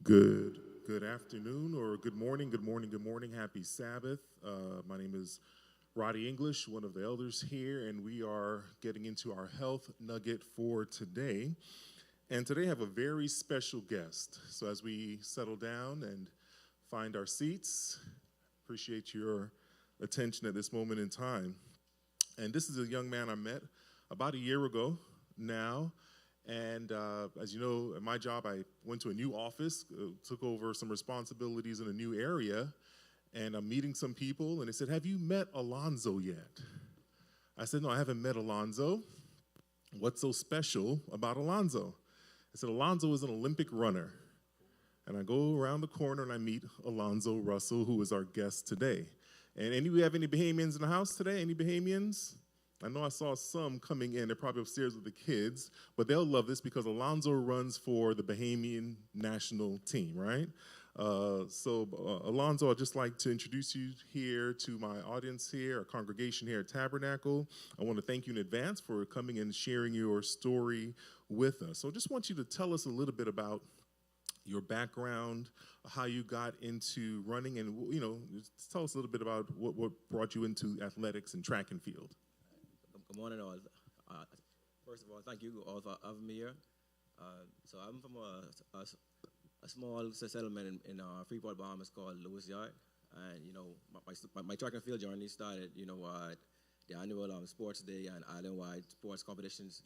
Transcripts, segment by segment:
Good afternoon or good morning, good morning, good morning. Happy Sabbath. My name is Roddy English, one of the elders here, and we are getting into our health nugget for today. And today I have a very special guest. So as we settle down and find our seats, appreciate your attention at this moment in time. And this is a young man I met about a year ago now. And as you know, at my job, I went to a new office, took over some responsibilities in a new area, and I'm meeting some people, and they said, "Have you met Alonzo yet?" I said, "No, I haven't met Alonzo. What's so special about Alonzo?" I said, "Alonzo is an Olympic runner." And I go around the corner, and I meet Alonzo Russell, who is our guest today. And we have any Bahamians in the house today? Any Bahamians? I know I saw some coming in. They're probably upstairs with the kids, but they'll love this because Alonzo runs for the Bahamian national team, right? Alonzo, I'd just like to introduce you here to my audience here, our congregation here at Tabernacle. I want to thank you in advance for coming and sharing your story with us. So I just want you to tell us a little bit about your background, how you got into running, and, just tell us a little bit about what brought you into athletics and track and field. Good morning, all. First of all, thank you all for having me here. So I'm from a small settlement in Freeport, Bahamas called Lewis Yard. And, my track and field journey started, the annual sports day and island-wide sports competitions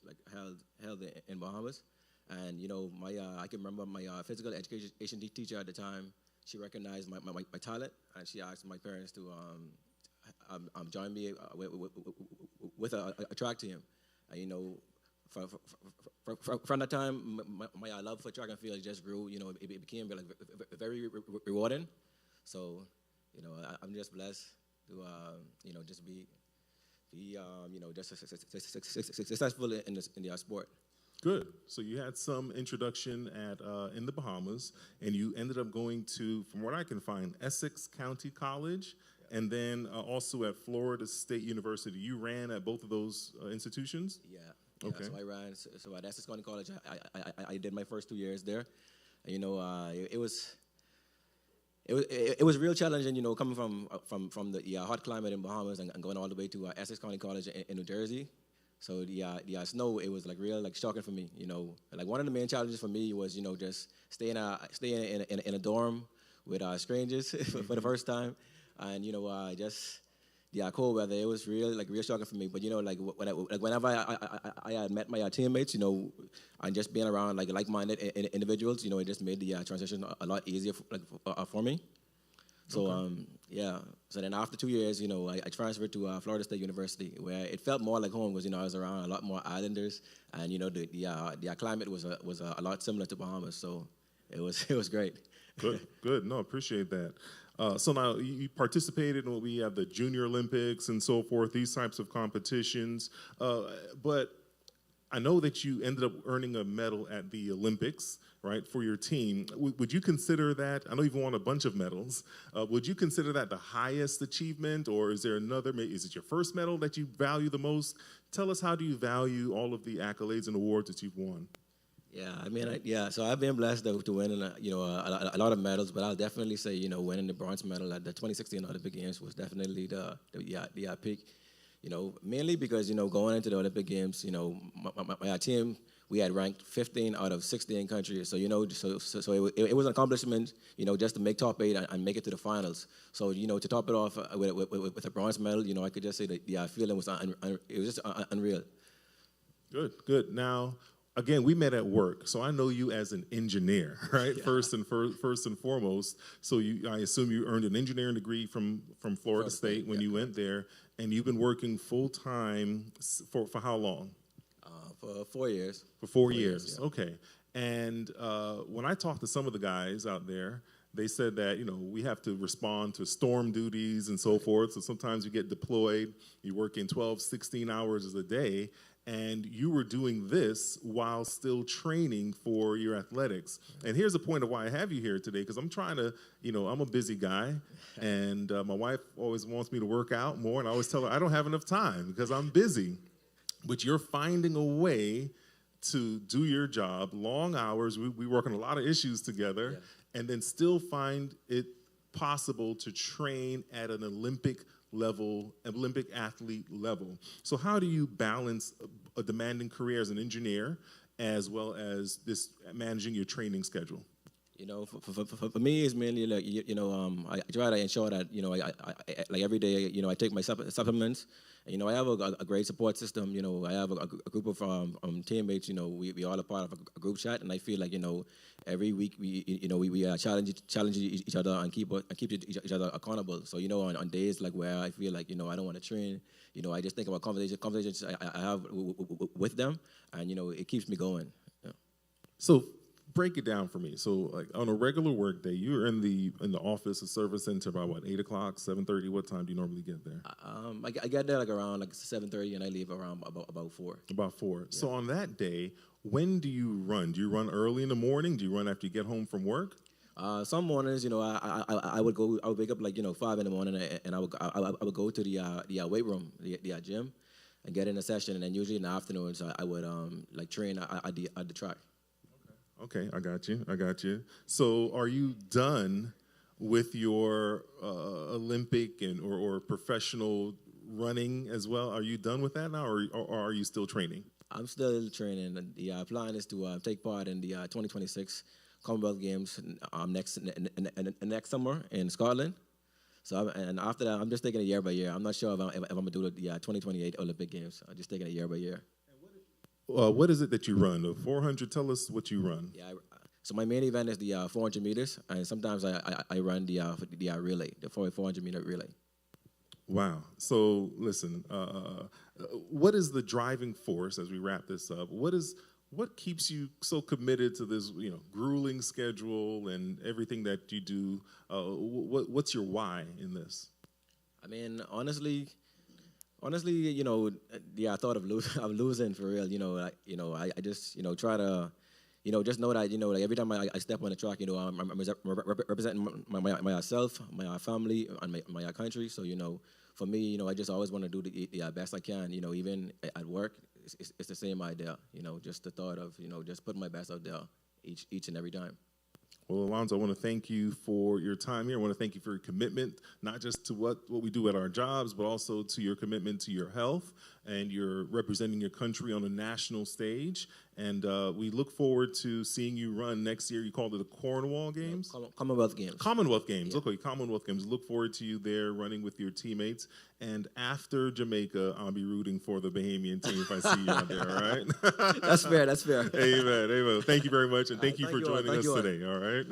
held in Bahamas. And, I can remember my physical education teacher at the time. She recognized my talent, and she asked my parents to join me with a track team. From that time, my love for track and field just grew. It became very rewarding. So, I'm just blessed to just be successful in the sport. Good. So you had some introduction in the Bahamas, and you ended up going to, from what I can find, Essex County College, and then also at Florida State University. You ran at both of those institutions? Yeah. Okay. So I ran. So at Essex County College, I did my first 2 years there. It was real challenging. Coming from the hot climate in Bahamas and going all the way to Essex County College in New Jersey. So the snow, it was real shocking for me. One of the main challenges for me was just staying in a dorm with strangers for the first time, and just cold weather. It was real shocking for me. But whenever I had met my teammates, and just being around like-minded individuals, it just made the transition a lot easier for me. So okay. So then after 2 years, I transferred to Florida State University, where it felt more like home because I was around a lot more islanders, and the climate was a lot similar to Bahamas. So it was great. Good. No, appreciate that. So now you participated in what we have the Junior Olympics and so forth, these types of competitions. But I know that you ended up earning a medal at the Olympics, right, for your team. Would you consider that, I know you've won a bunch of medals, would you consider that the highest achievement, or is there another, is it your first medal that you value the most? Tell us, how do you value all of the accolades and awards that you've won? Yeah, so I've been blessed to win a lot of medals, but I'll definitely say, winning the bronze medal at the 2016 Olympic Games was definitely the peak. Mainly because, going into the Olympic Games, my team, we had ranked 15 out of 16 countries. So, so it was an accomplishment, just to make top 8 and make it to the finals. So, to top it off with a bronze medal, I could just say that the feeling was, it was just unreal. Good. Now, again, we met at work, so I know you as an engineer, right? Yeah. First and foremost. So I assume you earned an engineering degree from Florida State when you went there, and you've been working full time for how long? For 4 years. For 4 years, yeah. Okay. And when I talked to some of the guys out there, they said that, we have to respond to storm duties and so forth. So sometimes you get deployed, you work in 12, 16 hours a day, and you were doing this while still training for your athletics. And here's the point of why I have you here today, because I'm trying to, I'm a busy guy, and my wife always wants me to work out more, and I always tell her I don't have enough time because I'm busy. But you're finding a way to do your job, long hours. We work on a lot of issues together, and then still find it possible to train at an Olympic level, Olympic athlete level. So how do you balance a demanding career as an engineer as well as this managing your training schedule? You know, for me, it's mainly like, I try to ensure that, I like every day, I take my supplements. And, I have a great support system. I have a group of teammates. We all are part of a group chat, and I feel like, every week we challenge each other and keep each other accountable. So, on days like where I feel like, I don't want to train, I just think about conversations I have with them, and, it keeps me going. Yeah. So break it down for me. So, like on a regular work day, you're in the office, the service center by what, 8 o'clock, 7:30? What time do you normally get there? I get there like around 7:30, and I leave around about 4. About 4. Yeah. So on that day, when do you run? Do you run early in the morning? Do you run after you get home from work? Some mornings, I would wake up like 5 in the morning, and I would go to the weight room, the gym, and get in a session, and then usually in the afternoons I would train at the track. Okay, I got you. So are you done with your Olympic or professional running as well? Are you done with that now, or are you still training? I'm still training. The plan is to take part in the 2026 Commonwealth Games next summer in Scotland. So and after that, I'm just taking it year by year. I'm not sure if I'm going to do the 2028 Olympic Games. I'm just taking it year by year. What is it that you run? The 400, tell us what you run. Yeah, so my main event is the 400 meters, and sometimes I run the relay, the 400-meter relay. Wow. So listen, what is the driving force as we wrap this up? What keeps you so committed to this, grueling schedule and everything that you do? What's your why in this? I mean, honestly, the thought of losing for real, I just, try to, just know that, like every time I step on the track, I'm representing myself, my family, and my country. So, for me, I just always want to do the best I can, even at work. It's the same idea, just the thought of, just putting my best out there each and every time. Well, Alonzo, I want to thank you for your time here. I want to thank you for your commitment, not just to what we do at our jobs, but also to your commitment to your health, and you're representing your country on a national stage. And we look forward to seeing you run next year. You called it the Cornwall Games? Commonwealth Games. Commonwealth Games. Yeah. Okay, Commonwealth Games. Look forward to you there running with your teammates. And after Jamaica, I'll be rooting for the Bahamian team if I see you out there, all right? That's fair. Amen. Thank you very much, and thank you for joining us today, all right?